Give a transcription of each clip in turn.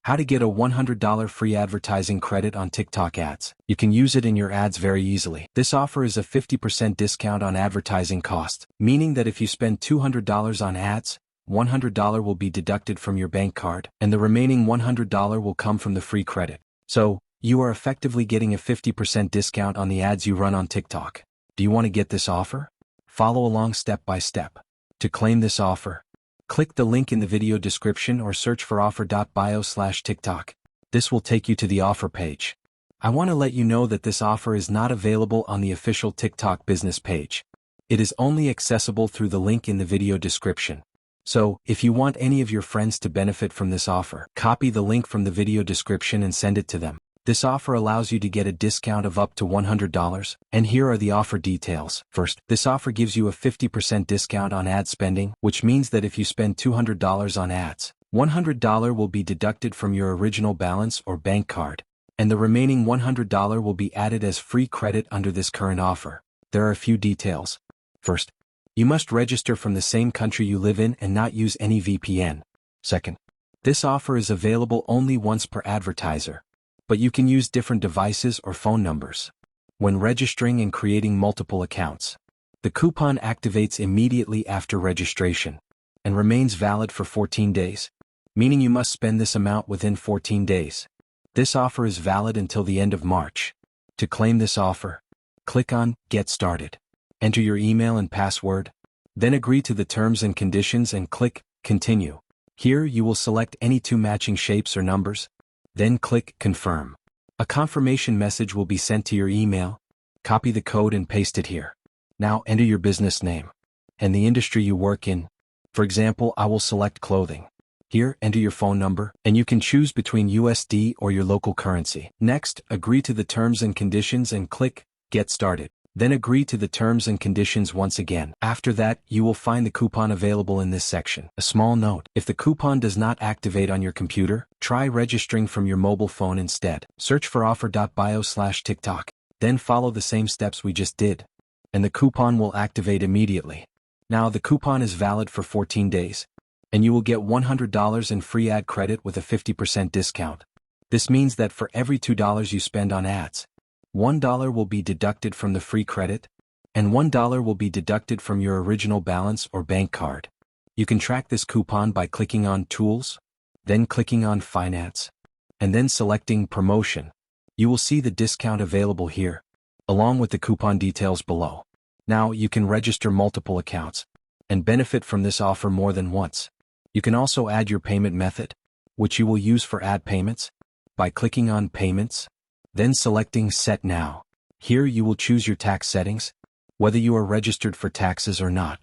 How to get a $100 free advertising credit on TikTok ads. You can use it in your ads very easily. This offer is a 50% discount on advertising cost, meaning that if you spend $200 on ads, $100 will be deducted from your bank card, and the remaining $100 will come from the free credit. So, you are effectively getting a 50% discount on the ads you run on TikTok. Do you want to get this offer? Follow along step by step. To claim this offer, click the link in the video description or search for offer.bio/TikTok. This will take you to the offer page. I want to let you know that this offer is not available on the official TikTok business page. It is only accessible through the link in the video description. So, if you want any of your friends to benefit from this offer, copy the link from the video description and send it to them. This offer allows you to get a discount of up to $100, and here are the offer details. First, this offer gives you a 50% discount on ad spending, which means that if you spend $200 on ads, $100 will be deducted from your original balance or bank card, and the remaining $100 will be added as free credit under this current offer. There are a few details. First, you must register from the same country you live in and not use any VPN. Second, this offer is available only once per advertiser, but you can use different devices or phone numbers. When registering and creating multiple accounts, the coupon activates immediately after registration and remains valid for 14 days, meaning you must spend this amount within 14 days. This offer is valid until the end of March. To claim this offer, click on Get Started. Enter your email and password, then agree to the terms and conditions and click Continue. Here you will select any two matching shapes or numbers, then click Confirm. A confirmation message will be sent to your email. Copy the code and paste it here. Now enter your business name and the industry you work in. For example, I will select clothing. Here, enter your phone number, and you can choose between USD or your local currency. Next, agree to the terms and conditions and click Get Started. Then agree to the terms and conditions once again. After that, you will find the coupon available in this section. A small note: if the coupon does not activate on your computer, try registering from your mobile phone instead. Search for offer.bio/TikTok. Then follow the same steps we just did, and the coupon will activate immediately. Now the coupon is valid for 14 days, and you will get $100 in free ad credit with a 50% discount. This means that for every $2 you spend on ads, $1 will be deducted from the free credit, and $1 will be deducted from your original balance or bank card. You can track this coupon by clicking on Tools, then clicking on Finance, and then selecting Promotion. You will see the discount available here, along with the coupon details below. Now you can register multiple accounts and benefit from this offer more than once. You can also add your payment method, which you will use for ad payments, by clicking on Payments, then selecting Set Now. Here you will choose your tax settings, whether you are registered for taxes or not.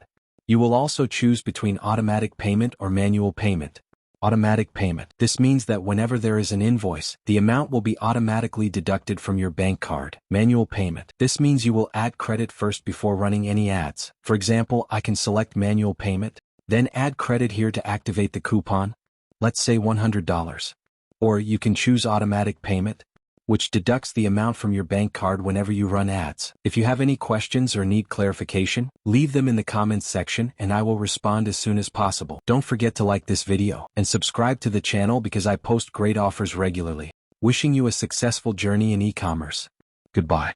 You will also choose between automatic payment or manual payment. Automatic payment. This means that whenever there is an invoice, the amount will be automatically deducted from your bank card. Manual payment. This means you will add credit first before running any ads. For example, I can select manual payment, then add credit here to activate the coupon, let's say $100. Or you can choose automatic payment, which deducts the amount from your bank card whenever you run ads. If you have any questions or need clarification, leave them in the comments section and I will respond as soon as possible. Don't forget to like this video and subscribe to the channel because I post great offers regularly. Wishing you a successful journey in e-commerce. Goodbye.